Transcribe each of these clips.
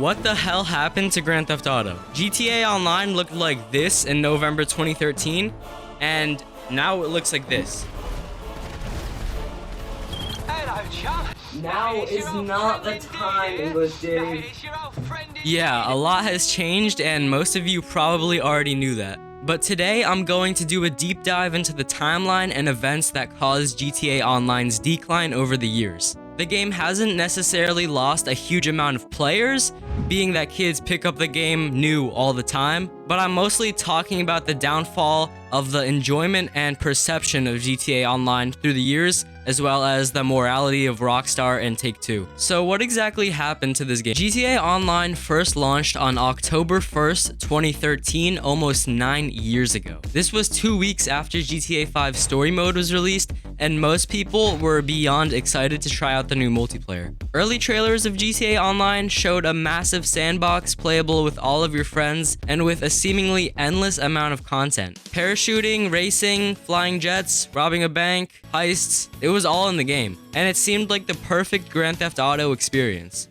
What the hell happened to Grand Theft Auto? GTA Online looked like this in November 2013, and now it looks like this. Hello, chum. Now is not the time, English Dave. Yeah, a lot has changed, and most of you probably already knew that. But today, I'm going to do a deep dive into the timeline and events that caused GTA Online's decline over the years. The game hasn't necessarily lost a huge amount of players, being that kids pick up the game new all the time, but I'm mostly talking about the downfall of the enjoyment and perception of GTA Online through the years, as well as the morality of Rockstar and Take-Two. So what exactly happened to this game? GTA Online first launched on October 1st, 2013, almost 9 years ago. This was 2 weeks after GTA 5 Story Mode was released, and most people were beyond excited to try out the new multiplayer. Early trailers of GTA Online showed a massive sandbox playable with all of your friends and with a seemingly endless amount of content. Parachuting, racing, flying jets, robbing a bank, heists, it was all in the game, and it seemed like the perfect Grand Theft Auto experience.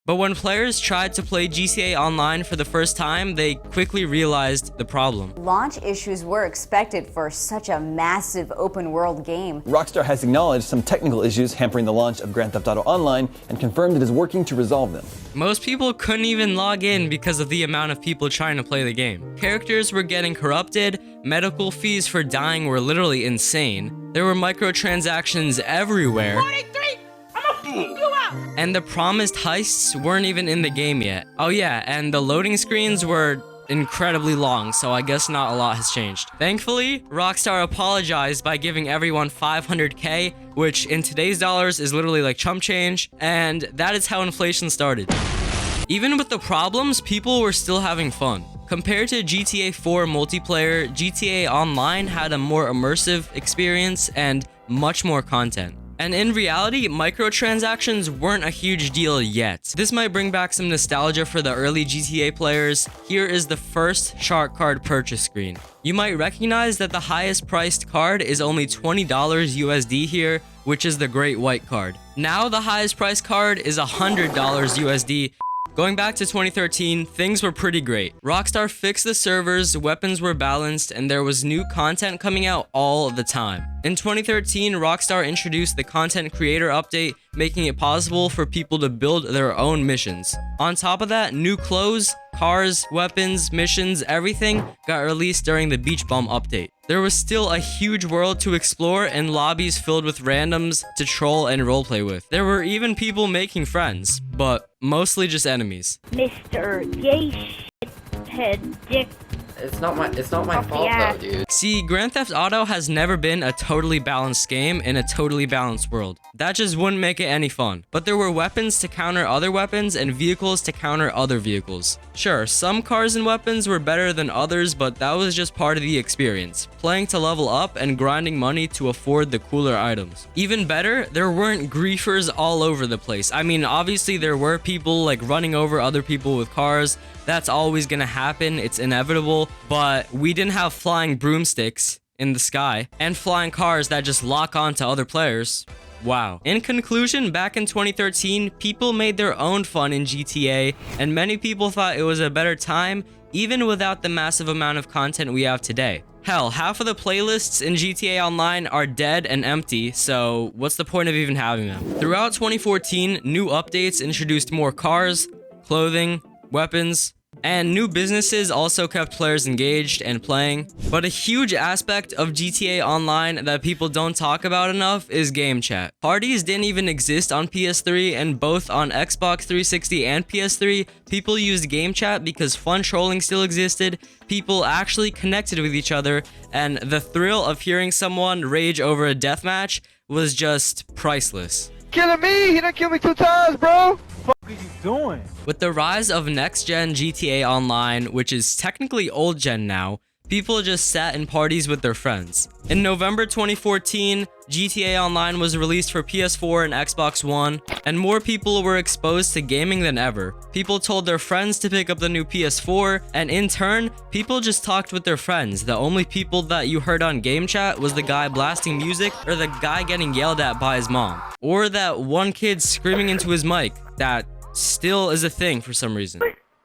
But when players tried to play GTA Online for the first time, they quickly realized the problem. Launch issues were expected for such a massive open-world game. Rockstar has acknowledged some technical issues hampering the launch of Grand Theft Auto Online and confirmed it is working to resolve them. Most people couldn't even log in because of the amount of people trying to play the game. Characters were getting corrupted, medical fees for dying were literally insane, there were microtransactions everywhere, 43! I'm gonna you out! and the promised heists weren't even in the game yet. Oh yeah, and the loading screens were incredibly long, so I guess not a lot has changed. Thankfully, Rockstar apologized by giving everyone $500K, which in today's dollars is literally like chump change, and that is how inflation started. Even with the problems, people were still having fun. Compared to GTA 4 multiplayer, GTA Online had a more immersive experience and much more content. And in reality, microtransactions weren't a huge deal yet. This might bring back some nostalgia for the early GTA players. Here is the first shark card purchase screen. You might recognize that the highest priced card is only $20 USD here, which is the Great White card. Now the highest priced card is $100 USD. Going back to 2013, things were pretty great. Rockstar fixed the servers, weapons were balanced, and there was new content coming out all the time. In 2013, Rockstar introduced the Content Creator Update, making it possible for people to build their own missions. On top of that, new clothes, cars, weapons, missions, everything got released during the Beach Bum update. There was still a huge world to explore and lobbies filled with randoms to troll and roleplay with. There were even people making friends, but mostly just enemies. Mr. Gay Shithead Dick. It's not my fault though, dude. See, Grand Theft Auto has never been a totally balanced game in a totally balanced world. That just wouldn't make it any fun. But there were weapons to counter other weapons and vehicles to counter other vehicles. Sure, some cars and weapons were better than others, but that was just part of the experience. Playing to level up and grinding money to afford the cooler items. Even better, there weren't griefers all over the place. I mean, obviously there were people like running over other people with cars. That's always gonna happen, it's inevitable, but we didn't have flying broomsticks in the sky and flying cars that just lock onto other players. Wow. In conclusion, back in 2013, people made their own fun in GTA, and many people thought it was a better time, even without the massive amount of content we have today. Hell, half of the playlists in GTA Online are dead and empty, so what's the point of even having them? Throughout 2014, new updates introduced more cars, clothing, weapons, and new businesses also kept players engaged and playing. But a huge aspect of GTA Online that people don't talk about enough is game chat. Parties didn't even exist on PS3, and both on Xbox 360 and PS3, people used game chat because fun trolling still existed, people actually connected with each other, and the thrill of hearing someone rage over a deathmatch was just priceless. Killing me! He done killed me 2 times, bro! What are you doing? With the rise of next-gen GTA Online, which is technically old-gen now, people just sat in parties with their friends. In November 2014, GTA Online was released for PS4 and Xbox One, and more people were exposed to gaming than ever. People told their friends to pick up the new PS4, and in turn, people just talked with their friends. The only people that you heard on game chat was the guy blasting music, or the guy getting yelled at by his mom, or that one kid screaming into his mic that still is a thing for some reason.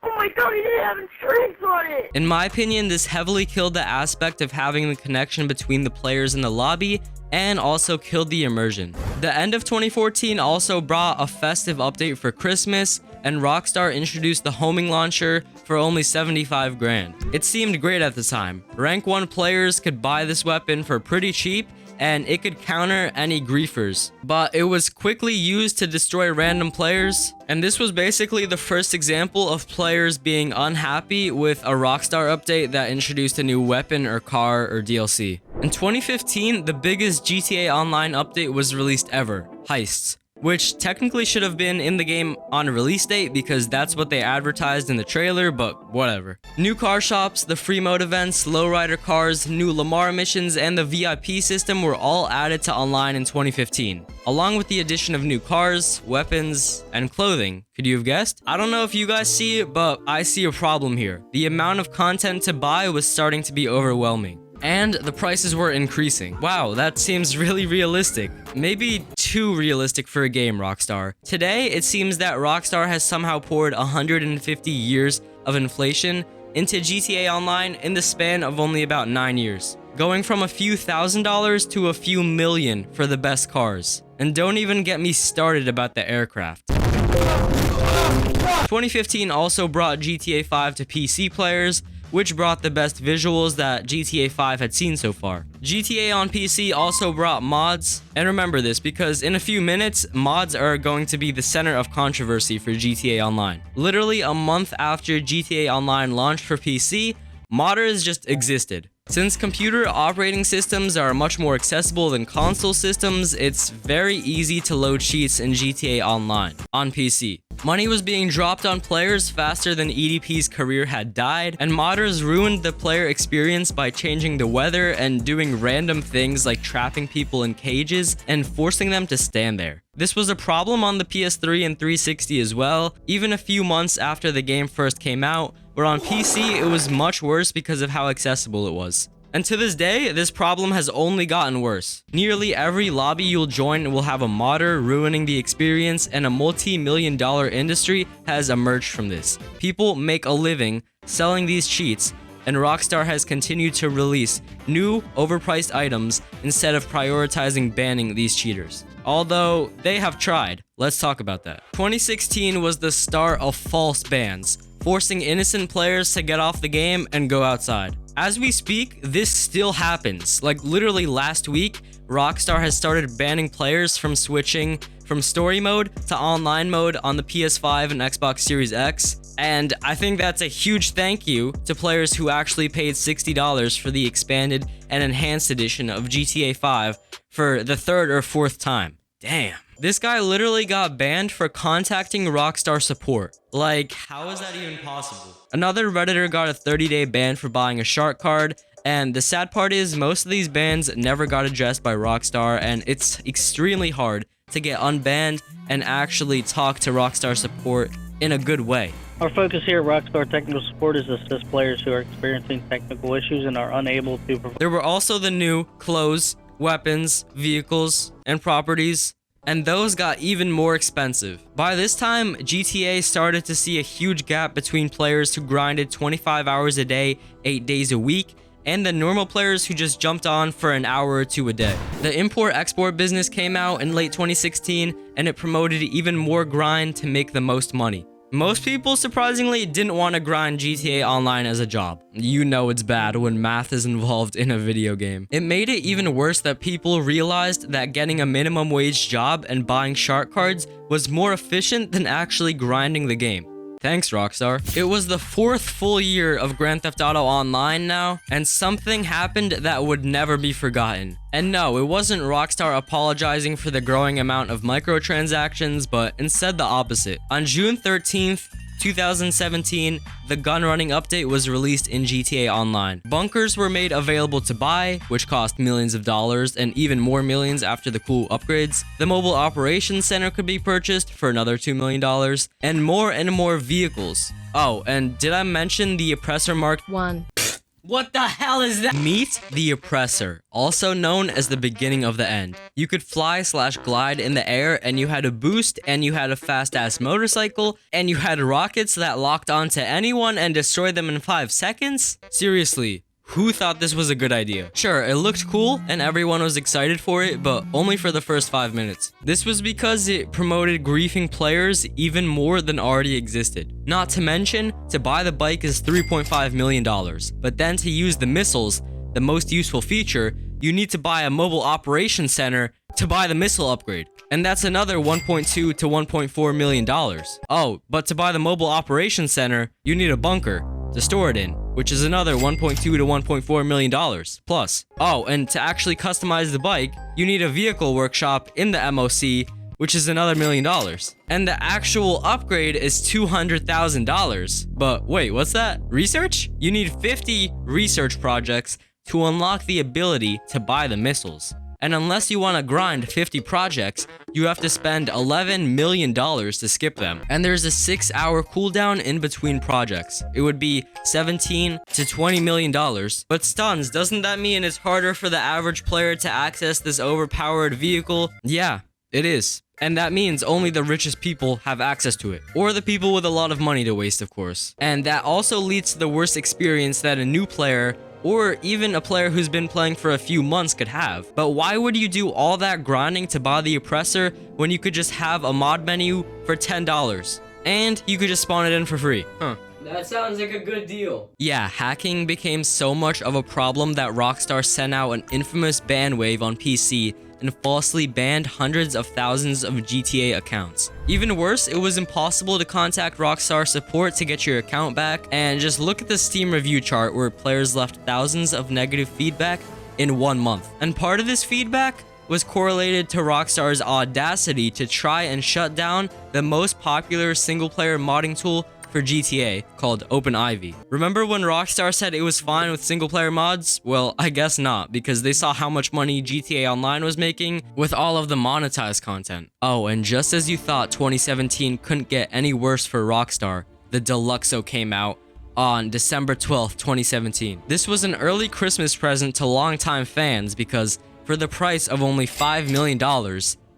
Oh my god, he didn't have insurance on it! In my opinion, this heavily killed the aspect of having the connection between the players in the lobby and also killed the immersion. The end of 2014 also brought a festive update for Christmas, and Rockstar introduced the homing launcher for only 75 grand. It seemed great at the time. Rank 1 players could buy this weapon for pretty cheap, and it could counter any griefers. But it was quickly used to destroy random players, and this was basically the first example of players being unhappy with a Rockstar update that introduced a new weapon or car or DLC. In 2015, the biggest GTA Online update was released ever, Heists, which technically should have been in the game on release date because that's what they advertised in the trailer, but whatever. New car shops, the free mode events, lowrider cars, new Lamar missions, and the VIP system were all added to online in 2015, along with the addition of new cars, weapons, and clothing. Could you have guessed? I don't know if you guys see it, but I see a problem here. The amount of content to buy was starting to be overwhelming, and the prices were increasing. Wow, that seems really realistic. Maybe too realistic for a game, Rockstar. Today, it seems that Rockstar has somehow poured 150 years of inflation into GTA Online in the span of only about 9 years, going from a few $1,000s to a few million for the best cars. And don't even get me started about the aircraft. 2015 also brought GTA 5 to PC players, which brought the best visuals that GTA 5 had seen so far. GTA on PC also brought mods, and remember this because in a few minutes, mods are going to be the center of controversy for GTA Online. Literally a month after GTA Online launched for PC, modders just existed. Since computer operating systems are much more accessible than console systems, it's very easy to load cheats in GTA Online on PC. Money was being dropped on players faster than EDP's career had died, and modders ruined the player experience by changing the weather and doing random things like trapping people in cages and forcing them to stand there. This was a problem on the PS3 and 360 as well, even a few months after the game first came out, where on PC it was much worse because of how accessible it was. And to this day, this problem has only gotten worse. Nearly every lobby you'll join will have a modder ruining the experience, and a multi-million-dollar industry has emerged from this. People make a living selling these cheats, and Rockstar has continued to release new, overpriced items instead of prioritizing banning these cheaters. Although they have tried. Let's talk about that. 2016 was the start of false bans, forcing innocent players to get off the game and go outside. As we speak, this still happens. Like literally last week, Rockstar has started banning players from switching from story mode to online mode on the PS5 and Xbox Series X. And I think that's a huge thank you to players who actually paid $60 for the expanded and enhanced edition of GTA 5 for the third or fourth time. Damn. This guy literally got banned for contacting Rockstar support. Like, how is that even possible? Another Redditor got a 30-day ban for buying a shark card, and the sad part is most of these bans never got addressed by Rockstar, and it's extremely hard to get unbanned and actually talk to Rockstar support in a good way. Our focus here at Rockstar Technical Support is to assist players who are experiencing technical issues and are unable to provide. There were also the new clothes, weapons, vehicles, and properties, and those got even more expensive. By this time, GTA started to see a huge gap between players who grinded 25 hours a day, 8 days a week, and the normal players who just jumped on for an hour or two a day. The import-export business came out in late 2016, and it promoted even more grind to make the most money. Most people, surprisingly, didn't want to grind GTA Online as a job. You know it's bad when math is involved in a video game. It made it even worse that people realized that getting a minimum wage job and buying shark cards was more efficient than actually grinding the game. Thanks, Rockstar. It was the 4th full year of Grand Theft Auto Online now, and something happened that would never be forgotten. And no, it wasn't Rockstar apologizing for the growing amount of microtransactions, but instead the opposite. On June 13th, 2017, the Gunrunning update was released in GTA Online. Bunkers were made available to buy, which cost millions of dollars and even more millions after the cool upgrades. The Mobile Operations Center could be purchased for another $2 million, and more vehicles. Oh, and did I mention the Oppressor Mark 1? What the hell is that? Meet the Oppressor, also known as the beginning of the end. You could fly/glide in the air, and you had a boost, and you had a fast-ass motorcycle, and you had rockets that locked onto anyone and destroyed them in 5 seconds? Seriously. Who thought this was a good idea? Sure, it looked cool and everyone was excited for it, but only for the first 5 minutes. This was because it promoted griefing players even more than already existed. Not to mention, to buy the bike is $3.5 million, but then to use the missiles, the most useful feature, you need to buy a mobile operations center to buy the missile upgrade. And that's another $1.2 to $1.4 million. Oh, but to buy the mobile operations center, you need a bunker to store it in, which is another $1.2 to $1.4 million plus. Oh, and to actually customize the bike, you need a vehicle workshop in the MOC, which is another $1 million. And the actual upgrade is $200,000. But wait, what's that? Research? You need 50 research projects to unlock the ability to buy the missiles. And unless you want to grind 50 projects, you have to spend $11 million to skip them. And there's a 6-hour cooldown in between projects. It would be $17 to $20 million. But Stunz, doesn't that mean it's harder for the average player to access this overpowered vehicle? Yeah, it is. And that means only the richest people have access to it. Or the people with a lot of money to waste, of course. And that also leads to the worst experience that a new player or even a player who's been playing for a few months could have. But why would you do all that grinding to buy the Oppressor when you could just have a mod menu for $10? And you could just spawn it in for free. Huh. That sounds like a good deal. Yeah, hacking became so much of a problem that Rockstar sent out an infamous ban wave on PC and falsely banned hundreds of thousands of GTA accounts. Even worse, it was impossible to contact Rockstar support to get your account back, and just look at the Steam review chart where players left thousands of negative feedback in 1 month. And part of this feedback was correlated to Rockstar's audacity to try and shut down the most popular single-player modding tool for GTA called OpenIV. Remember when Rockstar said it was fine with single-player mods? Well, I guess not, because they saw how much money GTA Online was making with all of the monetized content. Oh, and just as you thought 2017 couldn't get any worse for Rockstar, the Deluxo came out on December 12th, 2017. This was an early Christmas present to longtime fans because for the price of only $5 million,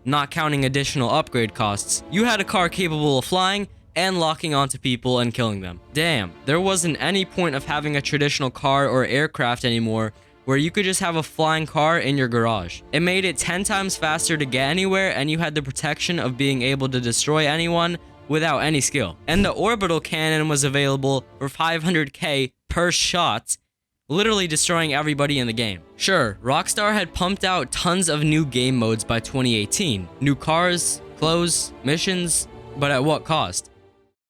not counting additional upgrade costs, you had a car capable of flying and locking onto people and killing them. Damn, there wasn't any point of having a traditional car or aircraft anymore where you could just have a flying car in your garage. It made it 10 times faster to get anywhere, and you had the protection of being able to destroy anyone without any skill. And the orbital cannon was available for 500k per shot, literally destroying everybody in the game. Sure, Rockstar had pumped out tons of new game modes by 2018. New cars, clothes, missions, but at what cost?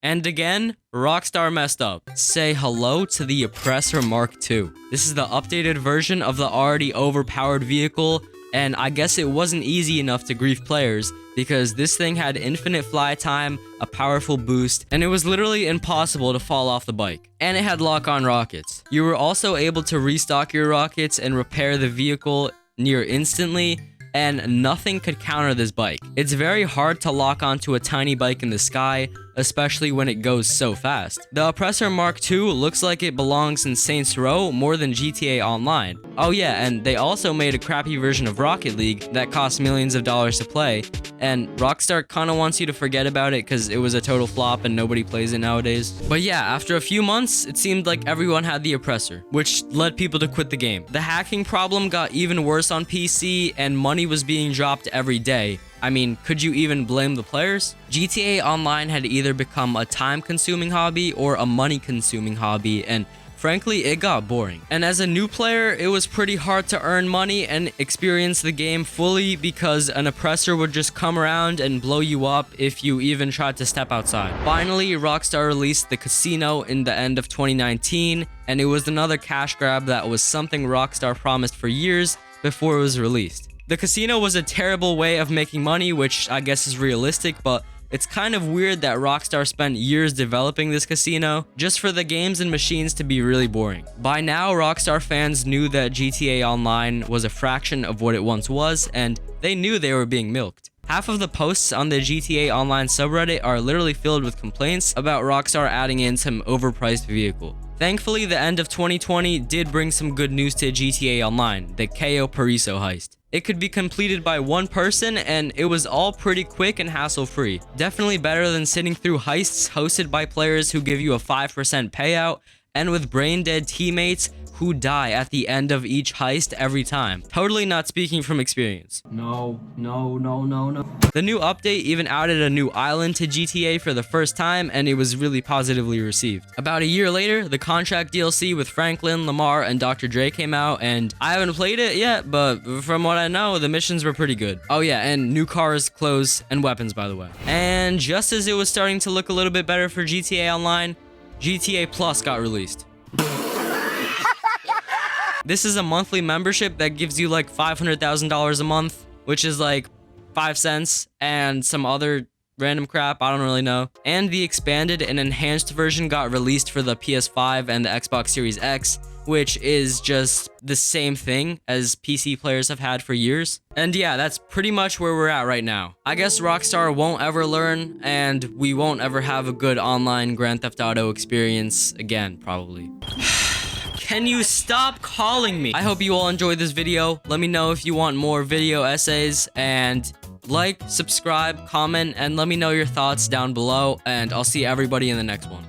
And again, Rockstar messed up. Say hello to the Oppressor MK2. This is the updated version of the already overpowered vehicle, and I guess it wasn't easy enough to grief players because this thing had infinite fly time, a powerful boost, and it was literally impossible to fall off the bike. And it had lock-on rockets. You were also able to restock your rockets and repair the vehicle near instantly, and nothing could counter this bike. It's very hard to lock onto a tiny bike in the sky, especially when it goes so fast. The Oppressor MK2 looks like it belongs in Saints Row more than GTA Online. Oh yeah, and they also made a crappy version of Rocket League that cost millions of dollars to play, and Rockstar kinda wants you to forget about it because it was a total flop and nobody plays it nowadays. But yeah, after a few months, it seemed like everyone had the Oppressor, which led people to quit the game. The hacking problem got even worse on PC, and money was being dropped every day. I mean, could you even blame the players? GTA Online had either become a time-consuming hobby or a money-consuming hobby, and frankly, it got boring. And as a new player, it was pretty hard to earn money and experience the game fully because an Oppressor would just come around and blow you up if you even tried to step outside. Finally, Rockstar released the casino in the end of 2019, and it was another cash grab that was something Rockstar promised for years before it was released. The casino was a terrible way of making money, which I guess is realistic, but it's kind of weird that Rockstar spent years developing this casino just for the games and machines to be really boring. By now, Rockstar fans knew that GTA Online was a fraction of what it once was, and they knew they were being milked. Half of the posts on the GTA Online subreddit are literally filled with complaints about Rockstar adding in some overpriced vehicle. Thankfully, the end of 2020 did bring some good news to GTA Online, the Cayo Perico heist. It could be completed by one person, and it was all pretty quick and hassle-free. Definitely better than sitting through heists hosted by players who give you a 5% payout, and with brain-dead teammates who die at the end of each heist every time. Totally not speaking from experience. No. The new update even added a new island to GTA for the first time, and it was really positively received. About a year later, the contract DLC with Franklin, Lamar, and Dr. Dre came out, and I haven't played it yet, but from what I know, the missions were pretty good. Oh yeah, and new cars, clothes, and weapons, by the way. And just as it was starting to look a little bit better for GTA Online, GTA Plus got released. This is a monthly membership that gives you like $500,000 a month, which is like 5 cents, and some other random crap, I don't really know. And the expanded and enhanced version got released for the PS5 and the Xbox Series X, which is just the same thing as PC players have had for years. And yeah, that's pretty much where we're at right now. I guess Rockstar won't ever learn, and we won't ever have a good online Grand Theft Auto experience again, probably. Can you stop calling me? I hope you all enjoyed this video. Let me know if you want more video essays, and like, subscribe, comment, and let me know your thoughts down below, and I'll see everybody in the next one.